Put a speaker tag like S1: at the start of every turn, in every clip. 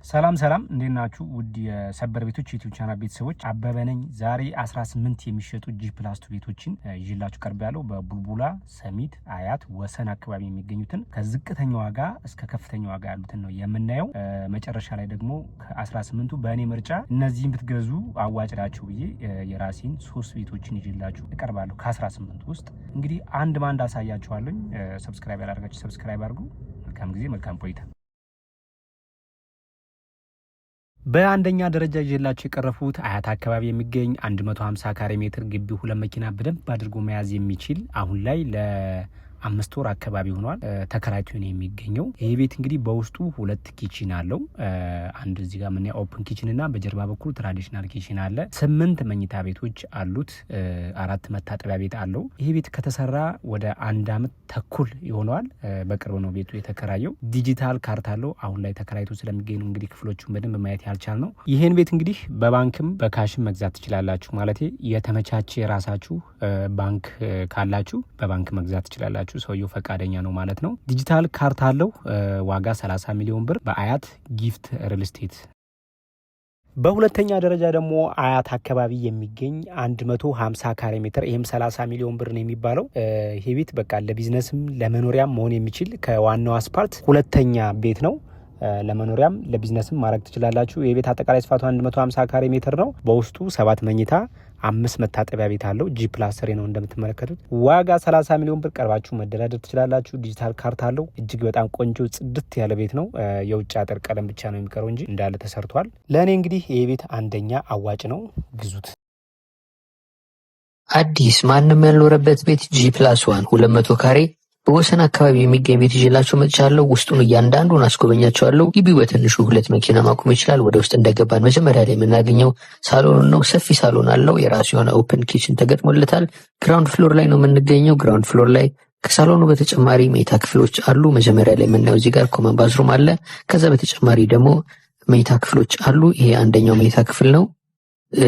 S1: ሰላም እንዴት ናችሁ? ውድ የሰበር ቤቶች ዩቲዩብ ቻናል ቤተሰቦች አበበ ነኝ። ዛሬ 18 የሚሸጡ G+ ቤቶችን ይዤላችሁ ቀርቤያለሁ። በቡልቡላ ሰሚት፣ አያት፣ ወሰን አካባቢ የሚገኙትን ከዝቅተኛ ዋጋ እስከ ከፍተኛ ዋጋ ያሉትን ነው የምናየው። መጨረሻ ላይ ደግሞ ከ18ቱ በእኔ ምርጫ እነዚህን ብትገዙ አዋጭ ናቸው ብዬ የራሴን 3 ቤቶችን ይዤላችሁ እቀርባለሁ። ከ18 ውስጥ እንግዲህ አንድ ባንድ አሳያችኋለሁ። ሰብስክራይብ ያላደረጋችሁ ሰብስክራይብ አድርጉ። መልካም ጊዜ፣ መልካም ቆይታ። በአንደኛ ደረጃ ይዤላችሁ የቀረፉት አያት አካባቢ የሚገኝ 150 ካሬ ሜትር ግቢ 2 መኪና በደንብ አድርጎ መያዝ የሚችል አሁን ላይ ለ5 ወር አካባቢ ሆኗል ተከራይቶ ነው የሚገኘው። ይሄ ቤት እንግዲህ በውስጡ 2 ኪችን አለው። አንድ እዚህ ጋር ምን ኦፕን ኪችን እና በጀርባ በኩል ትራዲሽናል ኪችን አለ። 8 መኝታ ቤቶች አሉት። 4 መታጠቢያ ቤት አለው። ይሄ ቤት ከተሰራ ወደ 1 አመት ተኩል ይሆነዋል። በቅርብ ነው ቤቱ የተከራየው። ዲጂታል ካርታ አለው። አሁን ላይ ተከራይቶ ስለሚገኝ ነው እንግዲህ ክፍሎቹን በደንብ ማየት ያልቻል ነው። ይሄን ቤት እንግዲህ በባንክም በካሽም መግዛት ትችላላችሁ። ማለት የተመቻቸ የራሳችሁ ባንክ ካላችሁ በባንክ መግዛት ትችላላችሁ። ሰውየው ፈቃደኛ ነው ማለት ነው። ዲጂታል ካርታ አለው። ዋጋ 30 ሚሊዮን ብር በአያት ጊፍት ሪል ስቴት። በሁለተኛ ደረጃ ደግሞ አያት አካባቢ የሚገኝ 150 ካሬ ሜትር ይህም 30 ሚሊዮን ብር ነው የሚባለው። ይሄ ቤት በቃ ለቢዝነስም ለመኖሪያም መሆን የሚችል ከዋናው አስፓልት ሁለተኛ ቤት ነው። ለመኖሪያም ለቢዝነስም ማድረግ ትችላላችሁ። የቤት አጠቃላይ ስፋቱ 150 ካሬ ሜትር ነው። በውስጡ 7 መኝታ 5 መታጠቢያ ቤት አለው። G+3 ነው እንደምትመለከቱት። ዋጋ 30 ሚሊዮን ብር ቀርባችሁ መደራደር ትችላላችሁ። ዲጂታል ካርታ አለው። እጅግ በጣም ቆንጆ ጽድት ያለ ቤት ነው። የውጭ አጥር ቀለም ብቻ ነው የሚቀረው እንጂ እንዳለ ተሰርቷል። ለእኔ እንግዲህ ይህ ቤት አንደኛ አዋጭ ነው፣ ግዙት።
S2: አዲስ ማንም ያልኖረበት ቤት G+1 200 ካሬ በወሰን አካባቢ የሚገኝ ቤት ይዤላችሁ መጥቻለሁ። ውስጡን እያንዳንዱን አስጎበኛችኋለሁ። ግቢው በትንሹ 2 መኪና ማቆም ይችላል። ወደ ውስጥ እንደገባን መጀመሪያ ላይ የምናገኘው ሳሎን ነው። ሰፊ ሳሎን አለው። የራሱ የሆነ ኦፕን ኪችን ተገጥሞለታል። ግራውንድ ፍሎር ላይ ነው የምንገኘው። ግራውንድ ፍሎር ላይ ከሳሎኑ በተጨማሪ መኝታ ክፍሎች አሉ። መጀመሪያ ላይ የምናየው እዚህ ጋር ኮመን ባዝሩም አለ። ከዛ በተጨማሪ ደግሞ መኝታ ክፍሎች አሉ። ይሄ አንደኛው መኝታ ክፍል ነው።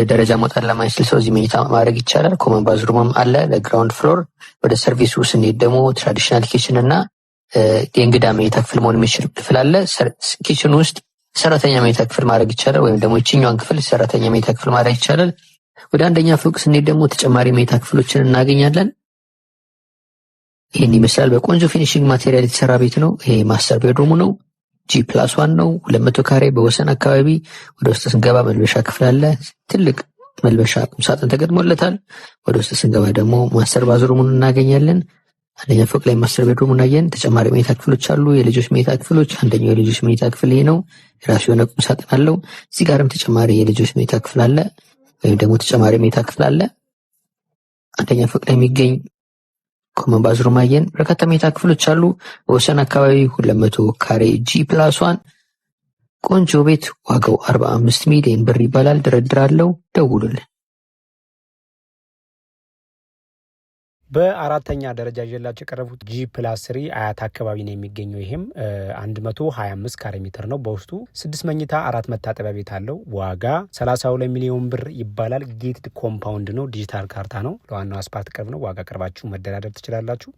S2: ደረጃ መውጣት ለማይችል ሰው እዚህ መኝታ ማድረግ ይቻላል። ኮመን ባዝሩምም አለ ለግራውንድ ፍሎር። ወደ ሰርቪሱ ስንሄድ ደግሞ ትራዲሽናል ኪችን እና የእንግዳ መኝታ ክፍል መሆን የሚችል ክፍል አለ። ኪችን ውስጥ ሰራተኛ መኝታ ክፍል ማድረግ ይቻላል፣ ወይም ደግሞ ይችኛዋን ክፍል ሰራተኛ መኝታ ክፍል ማድረግ ይቻላል። ወደ አንደኛ ፎቅ ስንሄድ ደግሞ ተጨማሪ መኝታ ክፍሎችን እናገኛለን። ይህን ይመስላል። በቆንጆ ፊኒሽንግ ማቴሪያል የተሰራ ቤት ነው። ይሄ ማስተር ቤድሩሙ ነው። G+1 ነው። 200 ካሬ በወሰን አካባቢ። ወደ ውስጥ ስንገባ መልበሻ ክፍል አለ። ትልቅ መልበሻ ቁምሳጥን ተገጥሞለታል። ወደ ውስጥ ስንገባ ደግሞ ማስተር ባዝሩሙን እናገኛለን። አንደኛ ፎቅ ላይ ማስተር ቤድሩሙን እናየን። ተጨማሪ መኝታ ክፍሎች አሉ። የልጆች መኝታ ክፍሎች። አንደኛው የልጆች መኝታ ክፍል ይሄ ነው። የራሱ የሆነ ቁምሳጥን አለው። እዚህ ጋርም ተጨማሪ የልጆች መኝታ ክፍል አለ፣ ወይም ደግሞ ተጨማሪ መኝታ ክፍል አለ። አንደኛ ፎቅ ላይ የሚገኝ ኮመን ባዝሩም አየን። በርካታ መኝታ ክፍሎች አሉ። በወሰን አካባቢ 200 ካሬ G+1 ቆንጆ ቤት። ዋጋው 45 ሚሊዮን ብር ይባላል። ድርድር አለው። ደውሉልን።
S1: በአራተኛ ደረጃ ይዤላችሁ የቀረቡት G+3 አያት አካባቢ ነው የሚገኘው። ይሄም 125 ካሬ ሜትር ነው። በውስጡ 6 መኝታ 4 መታጠቢያ ቤት አለው። ዋጋ 32 ሚሊዮን ብር ይባላል። ጌትድ ኮምፓውንድ ነው። ዲጂታል ካርታ ነው። ለዋናው አስፓልት ቅርብ ነው። ዋጋ ቀርባችሁ መደራደር ትችላላችሁ።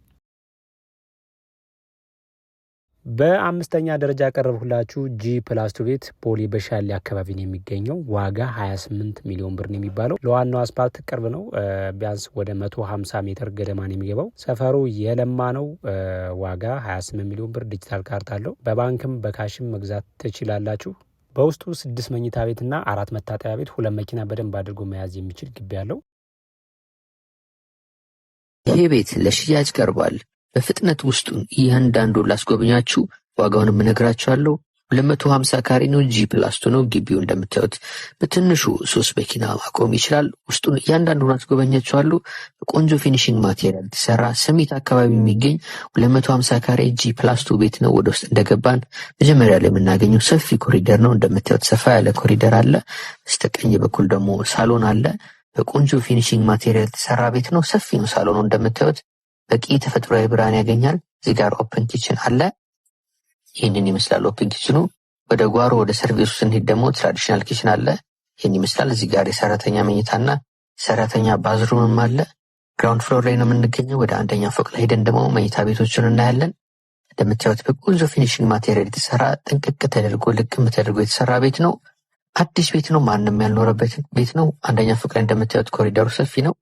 S1: በአምስተኛ ደረጃ ያቀረብኩላችሁ G+2 ቤት ቦሌ በሻሌ አካባቢ ነው የሚገኘው። ዋጋ 28 ሚሊዮን ብር ነው የሚባለው። ለዋናው አስፓልት ቅርብ ነው። ቢያንስ ወደ 150 ሜትር ገደማ ነው የሚገባው። ሰፈሩ የለማ ነው። ዋጋ 28 ሚሊዮን ብር። ዲጂታል ካርታ አለው። በባንክም በካሽም መግዛት ትችላላችሁ። በውስጡ 6 መኝታ ቤትና 4 መታጠቢያ ቤት፣ 2 መኪና በደንብ አድርጎ መያዝ የሚችል ግቢ አለው።
S2: ይሄ ቤት ለሽያጭ ቀርቧል። በፍጥነት ውስጡን እያንዳንዱን ላስጎብኛችሁ። ዋጋውንም እነግራችኋለሁ። 250 ካሬ ነው። G+2 ነው። ግቢው እንደምታዩት በትንሹ 3 መኪና ማቆም ይችላል። ውስጡን እያንዳንዱን አስጎበኛችኋለሁ። በቆንጆ ፊኒሽንግ ማቴሪያል የተሰራ ሰሚት አካባቢ የሚገኝ 250 ካሬ G+2 ቤት ነው። ወደ ውስጥ እንደገባን መጀመሪያ ላይ የምናገኘው ሰፊ ኮሪደር ነው። እንደምታዩት ሰፋ ያለ ኮሪደር አለ። በስተቀኝ በኩል ደግሞ ሳሎን አለ። በቆንጆ ፊኒሽንግ ማቴሪያል የተሰራ ቤት ነው። ሰፊ ነው ሳሎኑ እንደምታዩት። በቂ ተፈጥሯዊ ብርሃን ያገኛል። እዚህ ጋር ኦፕን ኪችን አለ። ይህንን ይመስላል ኦፕን ኪችኑ። ወደ ጓሮ ወደ ሰርቪሱ ስንሄድ ደግሞ ትራዲሽናል ኪችን አለ። ይህን ይመስላል። እዚህ ጋር የሰራተኛ መኝታና ሰራተኛ ባዝሩምም አለ። ግራውንድ ፍሎር ላይ ነው የምንገኘው። ወደ አንደኛ ፎቅ ላይ ሄደን ደግሞ መኝታ ቤቶችን እናያለን። እንደምታዩት በቆንጆ ፊኒሽንግ ማቴሪያል የተሰራ ጥንቅቅ ተደርጎ ልቅም ተደርጎ የተሰራ ቤት ነው። አዲስ ቤት ነው። ማንም ያልኖረበት ቤት ነው። አንደኛ ፎቅ ላይ እንደምታዩት ኮሪደሩ ሰፊ ነው።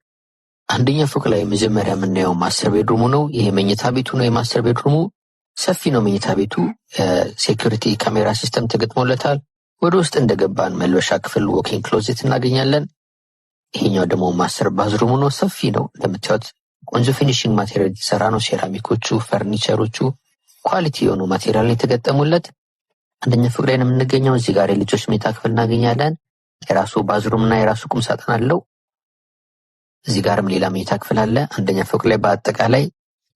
S2: አንደኛ ፎቅ ላይ መጀመሪያ የምናየው ማስተር ቤድሩሙ ነው። ይሄ መኝታ ቤቱ ነው። የማስተር ቤድሩሙ ሰፊ ነው። መኝታ ቤቱ ሴኩሪቲ ካሜራ ሲስተም ተገጥሞለታል። ወደ ውስጥ እንደገባን መልበሻ ክፍል ዎኪንግ ክሎዜት እናገኛለን። ይሄኛው ደግሞ ማስተር ባዝሩሙ ነው። ሰፊ ነው። እንደምታዩት ቆንጆ ፊኒሽንግ ማቴሪያል የተሰራ ነው። ሴራሚኮቹ፣ ፈርኒቸሮቹ ኳሊቲ የሆኑ ማቴሪያል የተገጠሙለት አንደኛ ፎቅ ላይ ነው የምንገኘው። እዚህ ጋር የልጆች መኝታ ክፍል እናገኛለን። የራሱ ባዝሩም እና የራሱ ቁም ሳጥን አለው። እዚህ ጋርም ሌላ መኝታ ክፍል አለ። አንደኛ ፎቅ ላይ በአጠቃላይ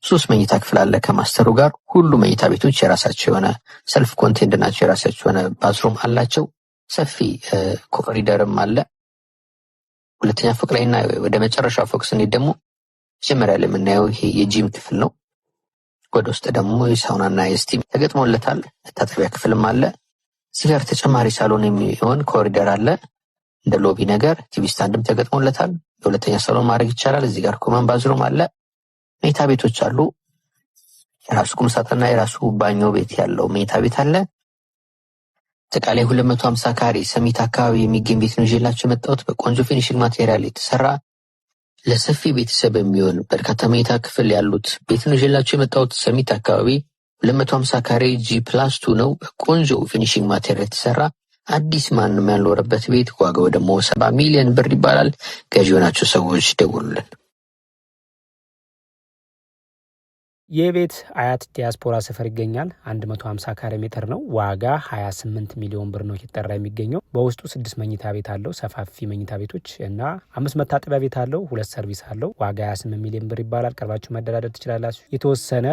S2: 3 መኝታ ክፍል አለ ከማስተሩ ጋር። ሁሉ መኝታ ቤቶች የራሳቸው የሆነ ሰልፍ ኮንቴንድ ናቸው። የራሳቸው የሆነ ባዝሩም አላቸው። ሰፊ ኮሪደርም አለ። ሁለተኛ ፎቅ ላይ እና ወደ መጨረሻ ፎቅ ስንሄድ ደግሞ መጀመሪያ ላይ የምናየው ይሄ የጂም ክፍል ነው። ወደ ውስጥ ደግሞ የሳውናና የስቲም ተገጥሞለታል። መታጠቢያ ክፍልም አለ። እዚህ ጋር ተጨማሪ ሳሎን የሚሆን ኮሪደር አለ። እንደ ሎቢ ነገር ቲቪ ስታንድም ተገጥሞለታል። የሁለተኛ ሳሎን ማድረግ ይቻላል። እዚህ ጋር ኮመን ባዝሩም አለ። መኝታ ቤቶች አሉ። የራሱ ቁም ሳጥንና የራሱ ባኞ ቤት ያለው መኝታ ቤት አለ። አጠቃላይ 250 ካሬ ሰሚት አካባቢ የሚገኝ ቤት ነው ይዤላችሁ የመጣሁት። በቆንጆ ፊኒሽንግ ማቴሪያል የተሰራ ለሰፊ ቤተሰብ የሚሆን በርካታ መኝታ ክፍል ያሉት ቤት ነው ይዤላችሁ የመጣሁት። ሰሚት አካባቢ 250 ካሬ G+2 ነው። በቆንጆ ፊኒሽንግ ማቴሪያል የተሰራ አዲስ ማንም ያልኖረበት ቤት። ዋጋው ደግሞ 70 ሚሊዮን ብር ይባላል። ገዢ የሆናችሁ ሰዎች ደውሉልን።
S1: ይህ ቤት አያት ዲያስፖራ ሰፈር ይገኛል። 150 ካሬ ሜትር ነው። ዋጋ 28 ሚሊዮን ብር ነው የተጠራ የሚገኘው። በውስጡ 6 መኝታ ቤት አለው። ሰፋፊ መኝታ ቤቶች እና 5 መታጠቢያ ቤት አለው። 2 ሰርቪስ አለው። ዋጋ 28 ሚሊዮን ብር ይባላል። ቀርባችሁ መደራደር ትችላላችሁ። የተወሰነ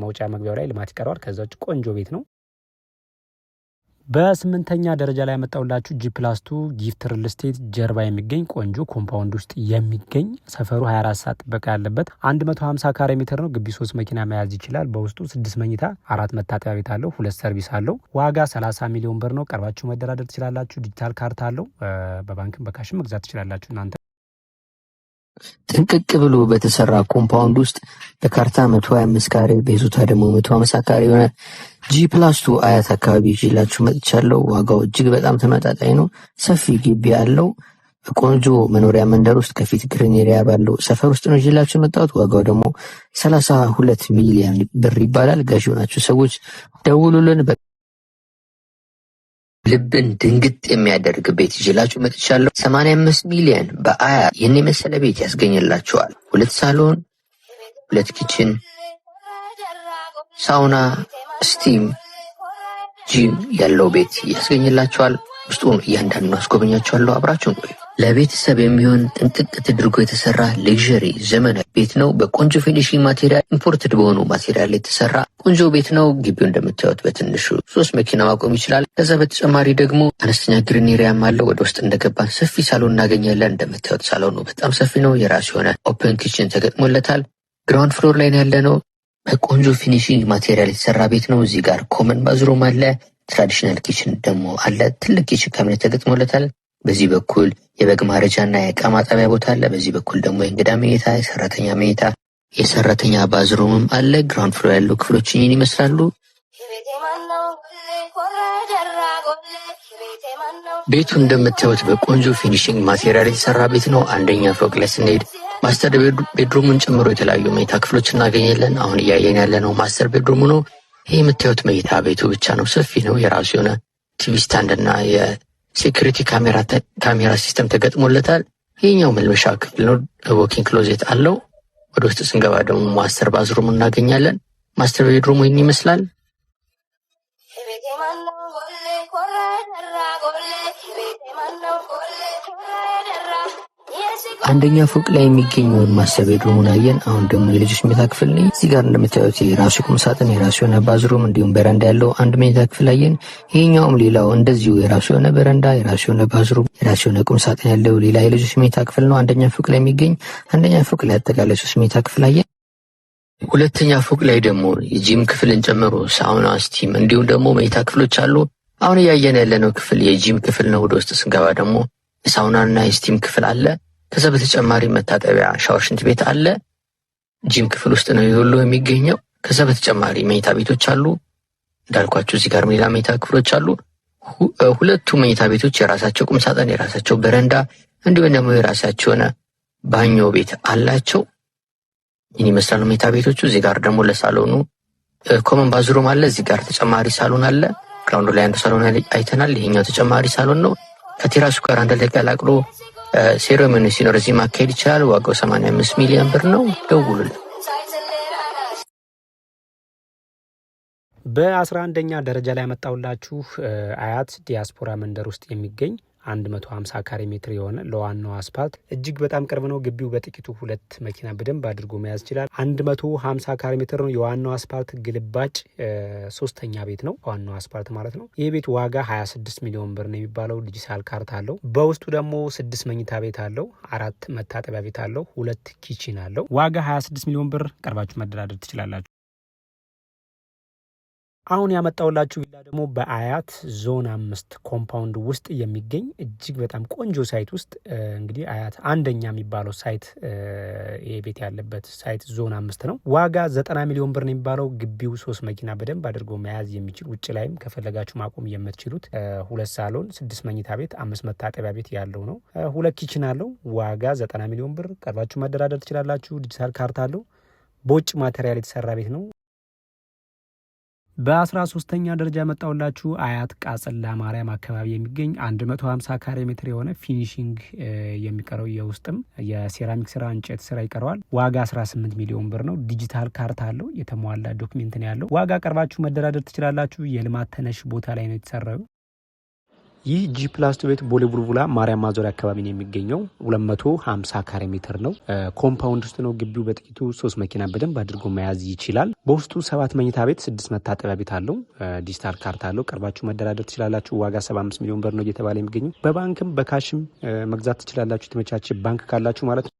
S1: መውጫ መግቢያው ላይ ልማት ይቀረዋል። ከዛ ውጭ ቆንጆ ቤት ነው። በ8ኛ ደረጃ ላይ ያመጣውላችሁ G+2 ጊፍት ሪል ስቴት ጀርባ የሚገኝ ቆንጆ ኮምፓውንድ ውስጥ የሚገኝ ሰፈሩ 24 ሰዓት ጥበቃ ያለበት 150 ካሬ ሜትር ነው። ግቢ 3 መኪና መያዝ ይችላል። በውስጡ 6 መኝታ 4 መታጠቢያ ቤት አለው። 2 ሰርቪስ አለው። ዋጋ 30 ሚሊዮን ብር ነው። ቀርባችሁ መደራደር ትችላላችሁ። ዲጂታል ካርታ አለው። በባንክም በካሽም መግዛት ትችላላችሁ እናንተ።
S2: ጥንቅቅ ብሎ በተሰራ ኮምፓውንድ ውስጥ በካርታ 125 ካሬ በይዞታ ደግሞ 150 ካሬ የሆነ G+2 አያት አካባቢ ይዤላችሁ መጥቻለሁ። ዋጋው እጅግ በጣም ተመጣጣኝ ነው። ሰፊ ግቢ ያለው ቆንጆ መኖሪያ መንደር ውስጥ ከፊት ግሪን ኤሪያ ባለው ሰፈር ውስጥ ነው ይዤላችሁ መጣሁት። ዋጋው ደግሞ 32 ሚሊዮን ብር ይባላል። ገዢ የሆናችሁ ሰዎች ደውሉልን። ልብን ድንግጥ የሚያደርግ ቤት ይዤላችሁ መጥቻለሁ። 85 ሚሊዮን በአያት ይህን የመሰለ ቤት ያስገኝላችኋል። 2 ሳሎን፣ 2 ኪችን፣ ሳውና፣ ስቲም፣ ጂም ያለው ቤት ያስገኝላችኋል። ውስጡን እያንዳንዱ አስጎበኛችኋለሁ። አብራችሁን ቆዩ። ለቤተሰብ የሚሆን ጥንቅቅ ተደርጎ የተሰራ ሌክዠሪ ዘመናዊ ቤት ነው። በቆንጆ ፊኒሽንግ ማቴሪያል ኢምፖርትድ በሆኑ ማቴሪያል የተሰራ ቆንጆ ቤት ነው። ግቢው እንደምታዩት በትንሹ 3 መኪና ማቆም ይችላል። ከዛ በተጨማሪ ደግሞ አነስተኛ ግሪን ኤሪያም አለው። ወደ ውስጥ እንደገባን ሰፊ ሳሎን እናገኛለን። እንደምታዩት ሳሎኑ በጣም ሰፊ ነው። የራሱ የሆነ ኦፕን ኪችን ተገጥሞለታል። ግራውንድ ፍሎር ላይ ያለ ነው። በቆንጆ ፊኒሽንግ ማቴሪያል የተሰራ ቤት ነው። እዚህ ጋር ኮመን ባዝሩም አለ። ትራዲሽናል ኪችን ደግሞ አለ። ትልቅ ኪችን ካቢኔት ተገጥሞለታል። በዚህ በኩል የበግ ማረጃና የዕቃ ማጠቢያ ቦታ አለ። በዚህ በኩል ደግሞ የእንግዳ መኝታ፣ የሰራተኛ መኝታ፣ የሰራተኛ ባዝሩምም አለ። ግራውንድ ፍሎር ያሉ ክፍሎች ይህን ይመስላሉ። ቤቱ እንደምታዩት በቆንጆ ፊኒሽንግ ማቴሪያል የተሰራ ቤት ነው። አንደኛ ፎቅ ላይ ስንሄድ ማስተር ቤድሩምን ጨምሮ የተለያዩ መኝታ ክፍሎች እናገኛለን። አሁን እያየን ያለ ነው ማስተር ቤድሩሙ ነው። ይህ የምታዩት መኝታ ቤቱ ብቻ ነው። ሰፊ ነው። የራሱ የሆነ ቲቪ ስታንድና የሴኩሪቲ ካሜራ ሲስተም ተገጥሞለታል። ይህኛው መልበሻ ክፍል ነው። ዎኪንግ ክሎዜት አለው። ወደ ውስጥ ስንገባ ደግሞ ማስተር ባዝሩም እናገኛለን። ማስተር ቤድሩሙ ይህን ይመስላል። አንደኛ ፎቅ ላይ የሚገኘውን ማስተር ቤድሩሙን አየን። አሁን ደግሞ የልጆች መኝታ ክፍል ነው። እዚህ ጋር እንደምታዩት የራሱ ቁም ሳጥን፣ የራሱ የሆነ ባዝሩም እንዲሁም በረንዳ ያለው አንድ መኝታ ክፍል አየን። ይሄኛውም ሌላው እንደዚሁ የራሱ የሆነ በረንዳ፣ የራሱ የሆነ ባዝሩም፣ የራሱ የሆነ ቁም ሳጥን ያለው ሌላ የልጆች መኝታ ክፍል ነው። አንደኛ ፎቅ ላይ የሚገኝ አንደኛ ፎቅ ላይ አጠቃላይ 3 መኝታ ክፍል አየን። ሁለተኛ ፎቅ ላይ ደግሞ የጂም ክፍልን ጨምሮ ሳውና፣ ስቲም እንዲሁም ደግሞ መኝታ ክፍሎች አሉ። አሁን እያየን ያለነው ክፍል የጂም ክፍል ነው። ወደ ውስጥ ስንገባ ደግሞ የሳውናና የስቲም ክፍል አለ። ከዛ በተጨማሪ መታጠቢያ፣ ሻወር፣ ሽንት ቤት አለ። ጂም ክፍል ውስጥ ነው ሁሉ የሚገኘው። ከዛ በተጨማሪ መኝታ ቤቶች አሉ። እንዳልኳችሁ እዚህ ጋር ሌላ መኝታ ክፍሎች አሉ። ሁለቱ መኝታ ቤቶች የራሳቸው ቁም ሳጥን፣ የራሳቸው በረንዳ እንዲሁም ደግሞ የራሳቸው የሆነ ባኞ ቤት አላቸው። ይህን ይመስላሉ መኝታ ቤቶቹ። እዚህ ጋር ደግሞ ለሳሎኑ ኮመን ባዝሩም አለ። እዚህ ጋር ተጨማሪ ሳሎን አለ። ግራውንድ ላይ አንዱ ሳሎን አይተናል። ይሄኛው ተጨማሪ ሳሎን ነው። ከቴራሱ ጋር አንድ ላይ ቀላቅሎ ሴሬሞኒ ሲኖር እዚህ ማካሄድ ይችላል። ዋጋው 85 ሚሊዮን ብር ነው። ደውሉልን።
S1: በ11ኛ ደረጃ ላይ ያመጣውላችሁ አያት ዲያስፖራ መንደር ውስጥ የሚገኝ 150 ካሬ ሜትር የሆነ ለዋናው አስፓልት እጅግ በጣም ቅርብ ነው። ግቢው በጥቂቱ 2 መኪና በደንብ አድርጎ መያዝ ይችላል። 150 ካሬ ሜትር ነው። የዋናው አስፓልት ግልባጭ 3ኛ ቤት ነው፣ ዋናው አስፓልት ማለት ነው። ይህ ቤት ዋጋ 26 ሚሊዮን ብር ነው የሚባለው። ዲጂታል ካርታ አለው። በውስጡ ደግሞ 6 መኝታ ቤት አለው፣ 4 መታጠቢያ ቤት አለው፣ 2 ኪችን አለው። ዋጋ 26 ሚሊዮን ብር። ቀርባችሁ መደራደር ትችላላችሁ። አሁን ያመጣውላችሁ ቪላ ደግሞ በአያት ዞን 5 ኮምፓውንድ ውስጥ የሚገኝ እጅግ በጣም ቆንጆ ሳይት ውስጥ እንግዲህ አያት አንደኛ የሚባለው ሳይት ይሄ ቤት ያለበት ሳይት ዞን 5 ነው። ዋጋ 90 ሚሊዮን ብር ነው የሚባለው። ግቢው 3 መኪና በደንብ አድርጎ መያዝ የሚችል ውጭ ላይም ከፈለጋችሁ ማቆም የምትችሉት 2 ሳሎን 6 መኝታ ቤት 5 መታጠቢያ ቤት ያለው ነው። 2 ኪችን አለው። ዋጋ 90 ሚሊዮን ብር። ቀርባችሁ መደራደር ትችላላችሁ። ዲጂታል ካርታ አለው። በውጭ ማቴሪያል የተሰራ ቤት ነው። በ13ኛ ደረጃ ያመጣውላችሁ አያት ቃጽላ ማርያም አካባቢ የሚገኝ 150 ካሬ ሜትር የሆነ ፊኒሽንግ የሚቀረው የውስጥም የሴራሚክ ስራ እንጨት ስራ ይቀረዋል። ዋጋ 18 ሚሊዮን ብር ነው። ዲጂታል ካርታ አለው። የተሟላ ዶክሜንት ነው ያለው። ዋጋ ቀርባችሁ መደራደር ትችላላችሁ። የልማት ተነሽ ቦታ ላይ ነው የተሰራው። ይህ ጂ+2 ቤት ቦሌ ቡልቡላ ማርያም ማዞሪያ አካባቢ ነው የሚገኘው። 250 ካሬ ሜትር ነው። ኮምፓውንድ ውስጥ ነው ግቢው። በጥቂቱ 3 መኪና በደንብ አድርጎ መያዝ ይችላል። በውስጡ 7 መኝታ ቤት 6 መታጠቢያ ቤት አለው። ዲጂታል ካርታ አለው። ቀርባችሁ መደራደር ትችላላችሁ። ዋጋ 75 ሚሊዮን ብር ነው እየተባለ የሚገኘው። በባንክም በካሽም መግዛት ትችላላችሁ። የተመቻቸ ባንክ ካላችሁ ማለት ነው።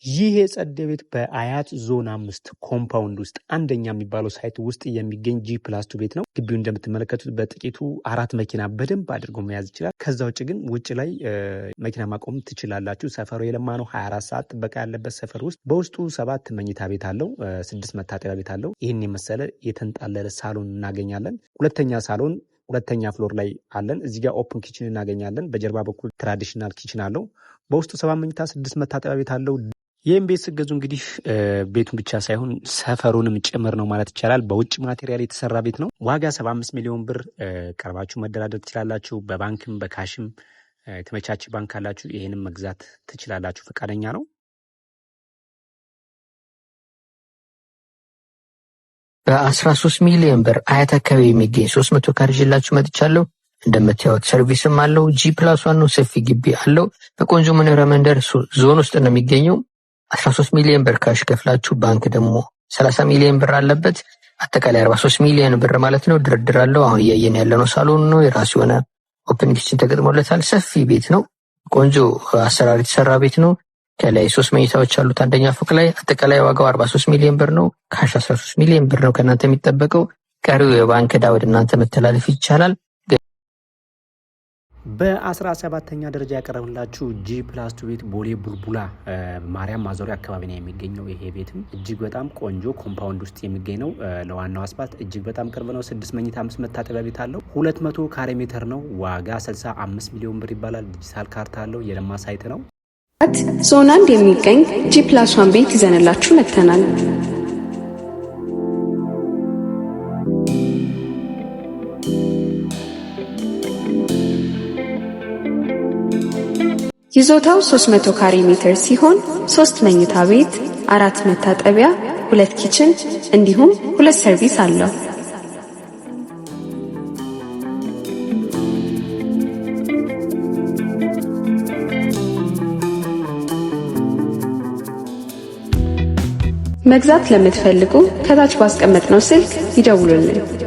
S1: ይህ የጸደ ቤት በአያት ዞን 5 ኮምፓውንድ ውስጥ አንደኛ የሚባለው ሳይት ውስጥ የሚገኝ ጂ+2 ቤት ነው። ግቢው እንደምትመለከቱት በጥቂቱ 4 መኪና በደንብ አድርጎ መያዝ ይችላል። ከዛ ውጭ ግን ውጭ ላይ መኪና ማቆም ትችላላችሁ። ሰፈሩ የለማ ነው። 24 ሰዓት ጥበቃ ያለበት ሰፈር ውስጥ በውስጡ 7 መኝታ ቤት አለው፣ 6 መታጠቢያ ቤት አለው። ይህን የመሰለ የተንጣለለ ሳሎን እናገኛለን። ሁለተኛ ሳሎን 2ኛ ፍሎር ላይ አለን። እዚህ ጋር ኦፕን ኪችን እናገኛለን። በጀርባ በኩል ትራዲሽናል ኪችን አለው። በውስጡ 7 መኝታ 6 መታጠቢያ ቤት አለው። ይህም ቤት ስገዙ እንግዲህ ቤቱን ብቻ ሳይሆን ሰፈሩንም ጭምር ነው ማለት ይቻላል። በውጭ ማቴሪያል የተሰራ ቤት ነው። ዋጋ 75 ሚሊዮን ብር። ቀርባችሁ መደራደር ትችላላችሁ። በባንክም በካሽም የተመቻች ባንክ ካላችሁ ይህንም መግዛት ትችላላችሁ። ፈቃደኛ ነው።
S2: በ13 ሚሊዮን ብር አያት አካባቢ የሚገኝ 300 ካሬ ይዤላችሁ መጥቻለሁ። እንደምታዩት ሰርቪስም አለው። ጂ+1 ነው። ሰፊ ግቢ አለው። በቆንጆ መኖሪያ መንደር ዞን ውስጥ ነው የሚገኘው። 13 ሚሊዮን ብር ካሽ ከፍላችሁ ባንክ ደግሞ 30 ሚሊዮን ብር አለበት። አጠቃላይ 43 ሚሊዮን ብር ማለት ነው። ድርድር አለው። አሁን እያየን ያለነው ሳሎን ነው። የራሱ የሆነ ኦፕን ኪችን ተገጥሞለታል። ሰፊ ቤት ነው። ቆንጆ አሰራር የተሰራ ቤት ነው። ከላይ 3 መኝታዎች አሉት አንደኛ ፎቅ ላይ። አጠቃላይ ዋጋው 43 ሚሊዮን ብር ነው። ካሽ 13 ሚሊዮን ብር ነው ከእናንተ የሚጠበቀው። ቀሪው የባንክ ዕዳ ወደ እናንተ መተላለፍ ይቻላል።
S1: በ17ኛ ደረጃ ያቀረብላችሁ ጂ+2 ቤት ቦሌ ቡልቡላ ማርያም ማዞሪያ አካባቢ ነው የሚገኘው። ይሄ ቤትም እጅግ በጣም ቆንጆ ኮምፓውንድ ውስጥ የሚገኝ ነው። ለዋናው አስፓልት እጅግ በጣም ቅርብ ነው። 6 መኝታ 5 መታጠቢያ ቤት አለው። 200 ካሬ ሜትር ነው። ዋጋ 65 ሚሊዮን ብር ይባላል። ዲጂታል ካርታ አለው። የለማ ሳይት ነው።
S3: ዞን 1 የሚገኝ ጂ+1 ቤት ይዘንላችሁ መጥተናል። ይዞታው 300 ካሬ ሜትር ሲሆን 3 መኝታ ቤት፣ 4 መታጠቢያ፣ 2 ኪችን እንዲሁም 2 ሰርቪስ አለው። መግዛት ለምትፈልጉ ከታች ባስቀመጥነው ስልክ ይደውሉልን።